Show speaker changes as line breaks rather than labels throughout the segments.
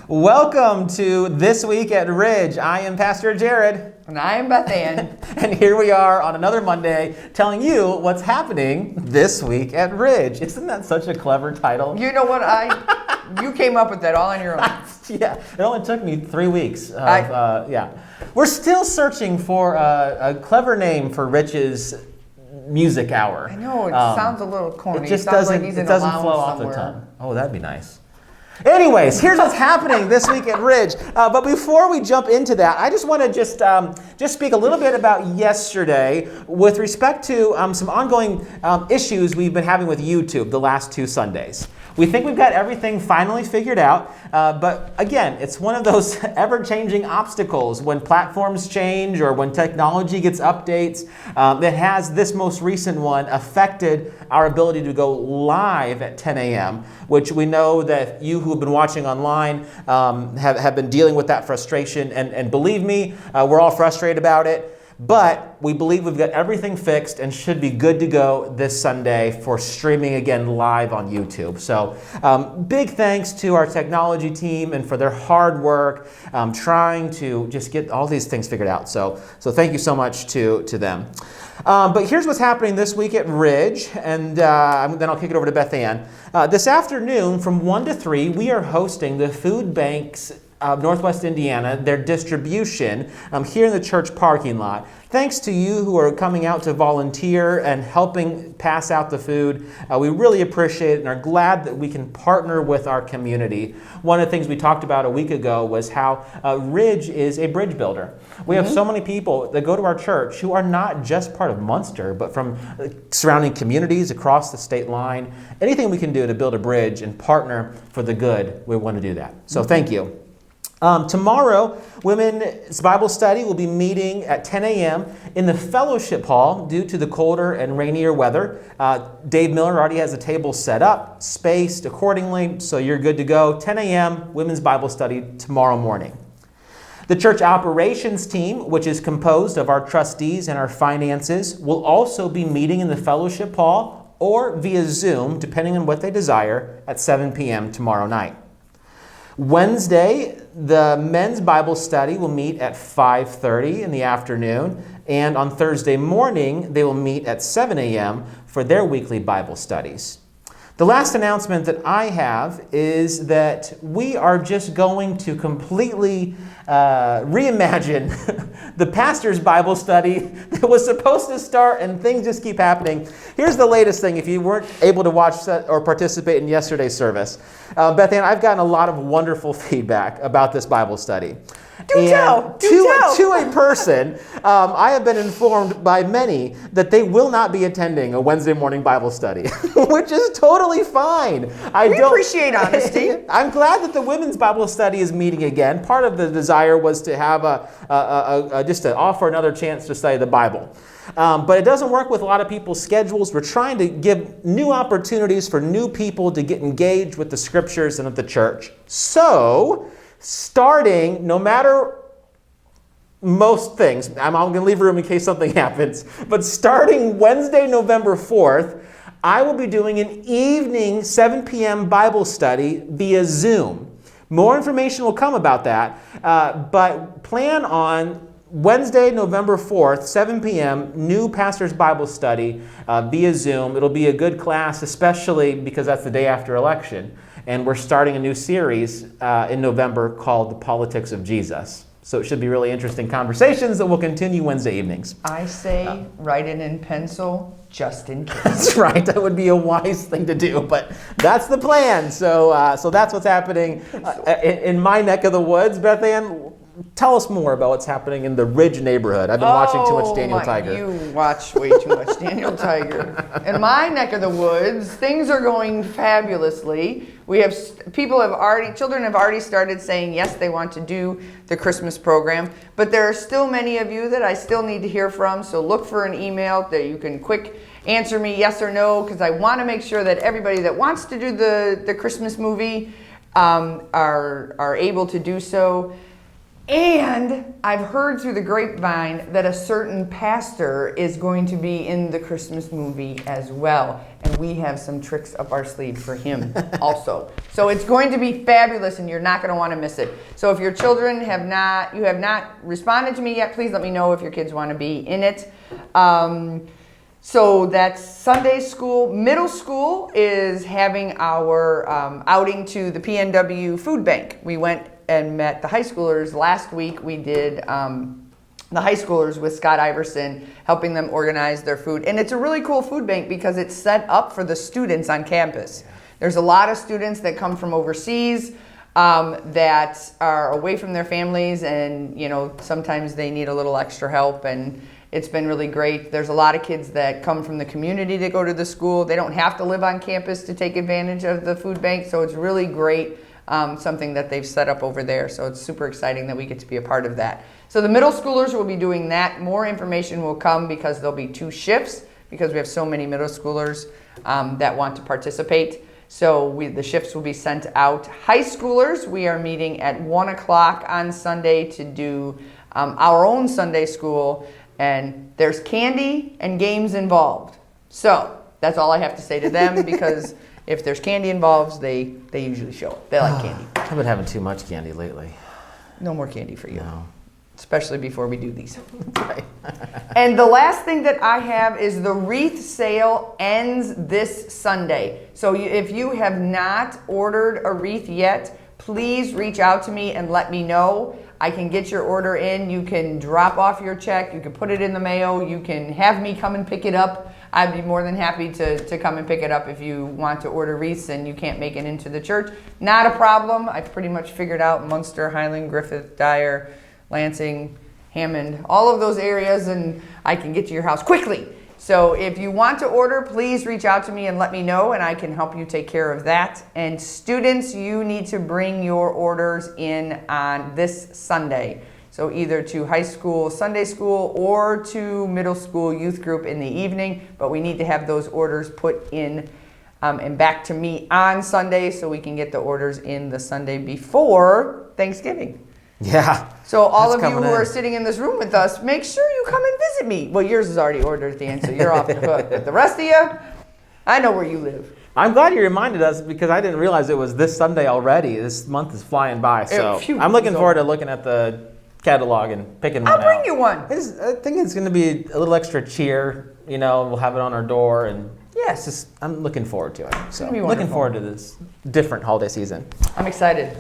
Welcome to This Week at Ridge. I am Pastor Jared.
And I am Beth Ann.
And here we are on another Monday telling you what's happening this week at Ridge. Isn't that such a clever title?
You know what? You came up with that all on your own.
Yeah, it only took me 3 weeks. We're still searching for a clever name for Rich's music hour.
I know, it sounds a little corny.
It just
sounds
doesn't,
like he's in
it doesn't
a lounge
flow off
somewhere.
the tongue. Oh, that'd be nice. Anyways, here's what's happening this week at Ridge. But before we jump into that, I just want to just speak a little bit about yesterday with respect to some ongoing issues we've been having with YouTube the last 2 Sundays. We think we've got everything finally figured out, but again, it's one of those ever-changing obstacles when platforms change or when technology gets updates that has this most recent one affected our ability to go live at 10 a.m., which we know that you who have been watching online have been dealing with that frustration, and believe me, we're all frustrated about it. But we believe we've got everything fixed and should be good to go this Sunday for streaming again live on YouTube. So big thanks to our technology team and for their hard work trying to just get all these things figured out. So thank you so much to them. But here's what's happening this week at Ridge, and then I'll kick it over to Beth Ann. This afternoon from 1 to 3, we are hosting the Food Banks of Northwest Indiana, their distribution here in the church parking lot. Thanks to you who are coming out to volunteer and helping pass out the food. We really appreciate it and are glad that we can partner with our community. One of the things we talked about a week ago was how Ridge is a bridge builder. We have so many people that go to our church who are not just part of Munster, but from surrounding communities across the state line. Anything we can do to build a bridge and partner for the good, we want to do that. So thank you. Tomorrow, Women's Bible Study will be meeting at 10 a.m. in the fellowship hall due to the colder and rainier weather. Dave Miller already has a table set up, spaced accordingly, so you're good to go. 10 a.m. Women's Bible Study tomorrow morning. The church operations team, which is composed of our trustees and our finances, will also be meeting in the fellowship hall or via Zoom, depending on what they desire, at 7 p.m. tomorrow night. Wednesday, the men's Bible study will meet at 5:30 in the afternoon, and on Thursday morning, they will meet at 7 a.m. for their weekly Bible studies. The last announcement that I have is that we are just going to completely reimagine the pastor's Bible study that was supposed to start, and things just keep happening. Here's the latest thing, if you weren't able to watch or participate in yesterday's service. Beth Ann, I've gotten a lot of wonderful feedback about this Bible study.
Do tell.
To a person, I have been informed by many that they will not be attending a Wednesday morning Bible study, which is totally fine.
We appreciate honesty.
I'm glad that the women's Bible study is meeting again. Part of the desire was to have just to offer another chance to study the Bible. But it doesn't work with a lot of people's schedules. We're trying to give new opportunities for new people to get engaged with the scriptures and with the church. So, starting, no matter most things, I'm going to leave room in case something happens, but starting Wednesday, November 4th, I will be doing an evening 7 p.m. Bible study via Zoom. More information will come about that, but plan on Wednesday, November 4th, 7 p.m., new pastor's Bible study via Zoom. It'll be a good class, especially because that's the day after election. And we're starting a new series in November called The Politics of Jesus. So it should be really interesting conversations that will continue Wednesday evenings.
I say write it in pencil just in case.
That's right. That would be a wise thing to do, but that's the plan. So that's what's happening in my neck of the woods. Beth Ann, tell us more about what's happening in the Ridge neighborhood. I've been watching too much Daniel Tiger.
You watch way too much Daniel Tiger. In my neck of the woods, things are going fabulously. We have children have already started saying yes, they want to do the Christmas program, but there are still many of you that I still need to hear from, so look for an email that you can quick answer me yes or no, because I want to make sure that everybody that wants to do the Christmas movie are able to do so. And I've heard through the grapevine that a certain pastor is going to be in the Christmas movie as well. and we have some tricks up our sleeve for him also. So it's going to be fabulous, and you're not going to want to miss it. So if your children have not responded to me yet, please let me know if your kids want to be in it. So that's Sunday school. Middle school is having our outing to the PNW Food Bank. We went and met the high schoolers last week. We did the high schoolers with Scott Iverson, helping them organize their food. And it's a really cool food bank because it's set up for the students on campus. There's a lot of students that come from overseas that are away from their families, and sometimes they need a little extra help, and it's been really great. There's a lot of kids that come from the community to go to the school. They don't have to live on campus to take advantage of the food bank, so it's really great, something that they've set up over there. So it's super exciting that we get to be a part of that. So the middle schoolers will be doing that. More information will come because there'll be 2 shifts because we have so many middle schoolers that want to participate. So the shifts will be sent out. High schoolers, we are meeting at 1 o'clock on Sunday to do our own Sunday school. And there's candy and games involved. So that's all I have to say to them because if there's candy involved, they usually show up. They like candy.
I've been having too much candy lately.
No more candy for you.
No.
Especially before we do these.
Right.
And the last thing that I have is the wreath sale ends this Sunday. So if you have not ordered a wreath yet, please reach out to me and let me know. I can get your order in. You can drop off your check. You can put it in the mail. You can have me come and pick it up. I'd be more than happy to come and pick it up if you want to order wreaths and you can't make it into the church. Not a problem. I've pretty much figured out Munster, Highland, Griffith, Dyer, Lansing, Hammond, all of those areas, and I can get to your house quickly. So if you want to order, please reach out to me and let me know, and I can help you take care of that. And students, you need to bring your orders in on this Sunday. So either to high school Sunday school or to middle school youth group in the evening, but we need to have those orders put in and back to me on Sunday so we can get the orders in the Sunday before Thanksgiving.
Yeah.
So all of you
coming
who are
in.
sitting in this room with us, make sure you come and visit me. Well, yours is already ordered, Dan, so you're off the hook. But the rest of you, I know where you live.
I'm glad you reminded us because I didn't realize it was this Sunday already. This month is flying by. So
Phew,
I'm looking
so-
forward to looking at the catalog and picking one
I'll bring
out.
you one.
I think it's going to be a little extra cheer. We'll have it on our door, and
Yes.
I'm looking forward to it. So
gonna be
looking
wonderful.
forward to this different holiday season.
I'm excited.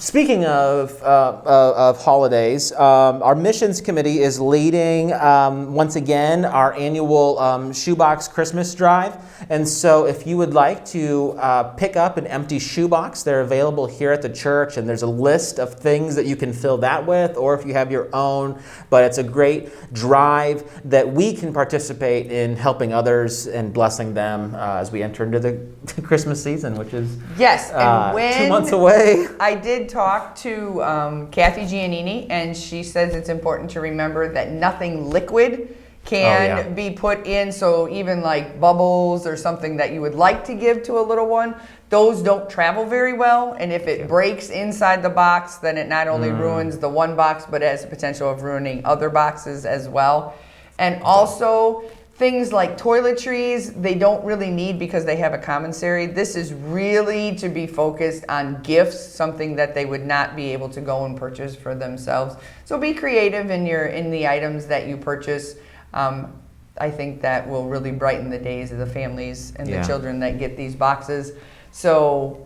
Speaking of holidays, our missions committee is leading once again our annual shoebox Christmas drive. And so if you would like to pick up an empty shoebox, they're available here at the church, and there's a list of things that you can fill that with, or if you have your own. But it's a great drive that we can participate in helping others and blessing them as we enter into the Christmas season, which is
Yes, and when
2 months away.
I did talk to Kathy Giannini, and she says it's important to remember that nothing liquid can be put in. So even like bubbles or something that you would like to give to a little one, those don't travel very well. And if it breaks inside the box, then it not only ruins the one box, but has the potential of ruining other boxes as well. And also, things like toiletries, they don't really need because they have a commissary. This is really to be focused on gifts, something that they would not be able to go and purchase for themselves. So be creative in the items that you purchase. I think that will really brighten the days of the families and the children that get these boxes. So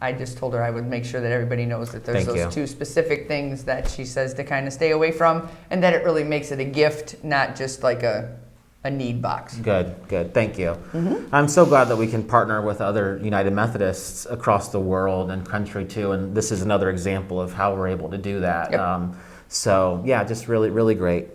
I just told her I would make sure that everybody knows that there's those 2 specific things that she says to kind of stay away from, and that it really makes it a gift, not just like a need box.
Good. Thank you. I'm so glad that we can partner with other United Methodists across the world and country too, and this is another example of how we're able to do that.
Yep.
So yeah, just really, really great.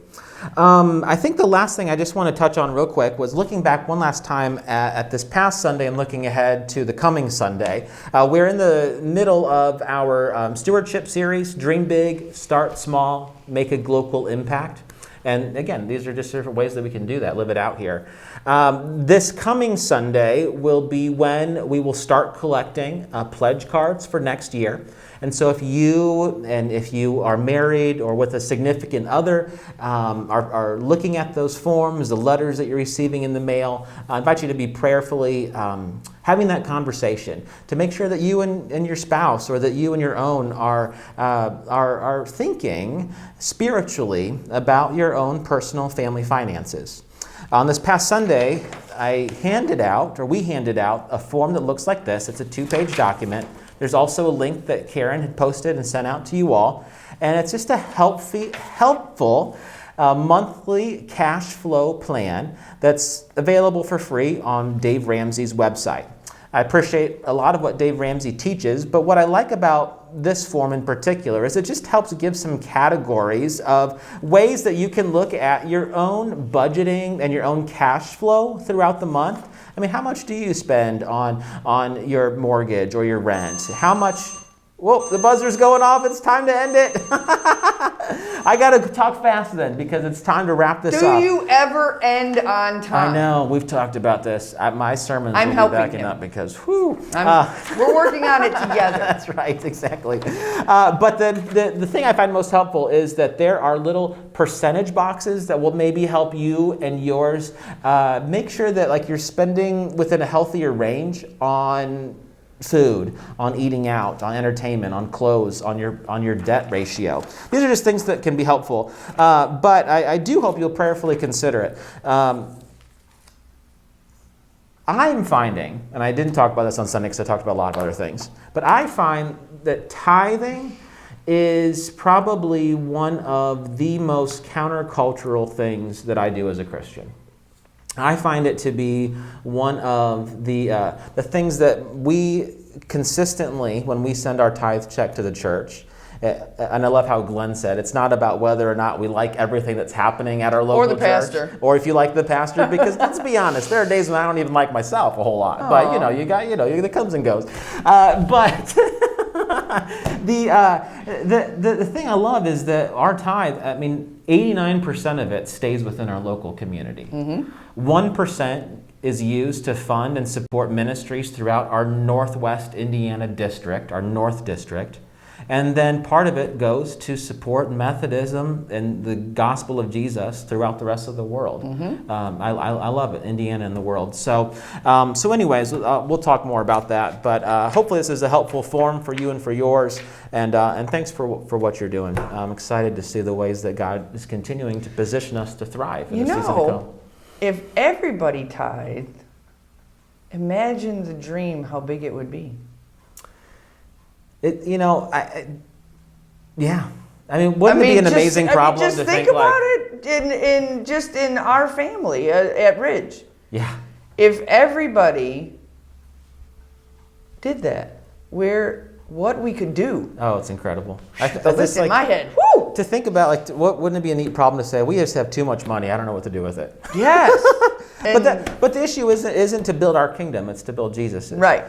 I think the last thing I just want to touch on real quick was looking back one last time at this past Sunday and looking ahead to the coming Sunday. We're in the middle of our stewardship series, Dream Big, Start Small, Make a Global Impact. And again, these are just different ways that we can do that, live it out here. This coming Sunday will be when we will start collecting pledge cards for next year. And so if you are married or with a significant other, are looking at those forms, the letters that you're receiving in the mail, I invite you to be prayerfully having that conversation to make sure that you and your spouse, or that you and your own are thinking spiritually about your own personal family finances. On this past Sunday, we handed out a form that looks like this. It's a 2-page document. There's also a link that Karen had posted and sent out to you all. And it's just a helpful monthly cash flow plan that's available for free on Dave Ramsey's website. I appreciate a lot of what Dave Ramsey teaches, but what I like about this form in particular is it just helps give some categories of ways that you can look at your own budgeting and your own cash flow throughout the month. I mean, how much do you spend on your mortgage or your rent? How much? Whoa, the buzzer's going off. It's time to end it. I got to talk fast then because it's time to wrap this up.
Do you ever end on time?
I know. We've talked about this. My sermons will be backing up because, whew.
We're working on it together.
That's right, exactly. But the thing I find most helpful is that there are little percentage boxes that will maybe help you and yours make sure that you're spending within a healthier range on food, on eating out, on entertainment, on clothes, on your debt ratio. These are just things that can be helpful. But I do hope you'll prayerfully consider it. I'm finding, and I didn't talk about this on Sunday because I talked about a lot of other things, but I find that tithing is probably one of the most countercultural things that I do as a Christian. I find it to be one of the things that we consistently, when we send our tithe check to the church, and I love how Glenn said, it's not about whether or not we like everything that's happening at our local church.
Or the pastor.
Or if you like the pastor, because let's be honest, there are days when I don't even like myself a whole lot. Aww. But it comes and goes. But the thing I love is that our tithe, 89% of it stays within our local community. 1% is used to fund and support ministries throughout our Northwest Indiana district, our North District. And then part of it goes to support Methodism and the gospel of Jesus throughout the rest of the world. I love it, Indiana and the world. So anyways, we'll talk more about that. But hopefully this is a helpful forum for you and for yours. And thanks for what you're doing. I'm excited to see the ways that God is continuing to position us to thrive in the season to come.
If everybody tithed, imagine the dream, how big it would be.
Wouldn't it be an amazing problem
just
to
think about it in our family at Ridge.
Yeah.
If everybody did that, what we could do.
Oh, it's incredible.
This in my head. Woo!
To think about, wouldn't it be a neat problem to say, we just have too much money, I don't know what to do with it.
Yes.
But the issue isn't to build our kingdom, it's to build Jesus'.
Right.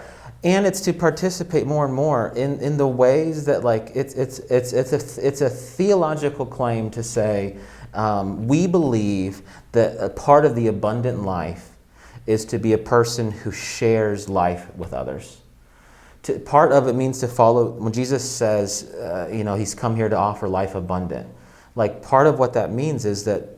And it's to participate more and more in the ways that it's a theological claim to say we believe that a part of the abundant life is to be a person who shares life with others. Part of it means to follow, when Jesus says, he's come here to offer life abundant. Part of what that means is that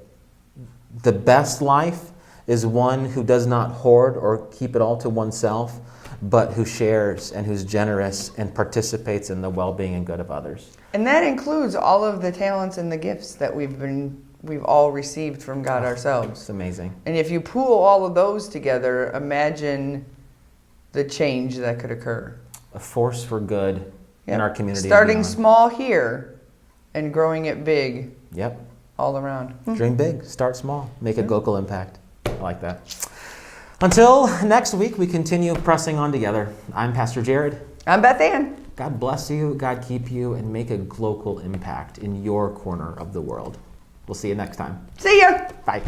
the best life is one who does not hoard or keep it all to oneself, but who shares and who's generous and participates in the well-being and good of others.
And that includes all of the talents and the gifts that we've all received from God ourselves.
It's amazing.
And if you pool all of those together, imagine the change that could occur.
A force for good in our community.
Starting small here and growing it big.
Yep.
All around.
Dream big, start small, make a local impact. I like that. Until next week, we continue pressing on together. I'm Pastor Jared.
I'm Beth Ann.
God bless you, God keep you, and make a local impact in your corner of the world. We'll see you next time.
See ya.
Bye.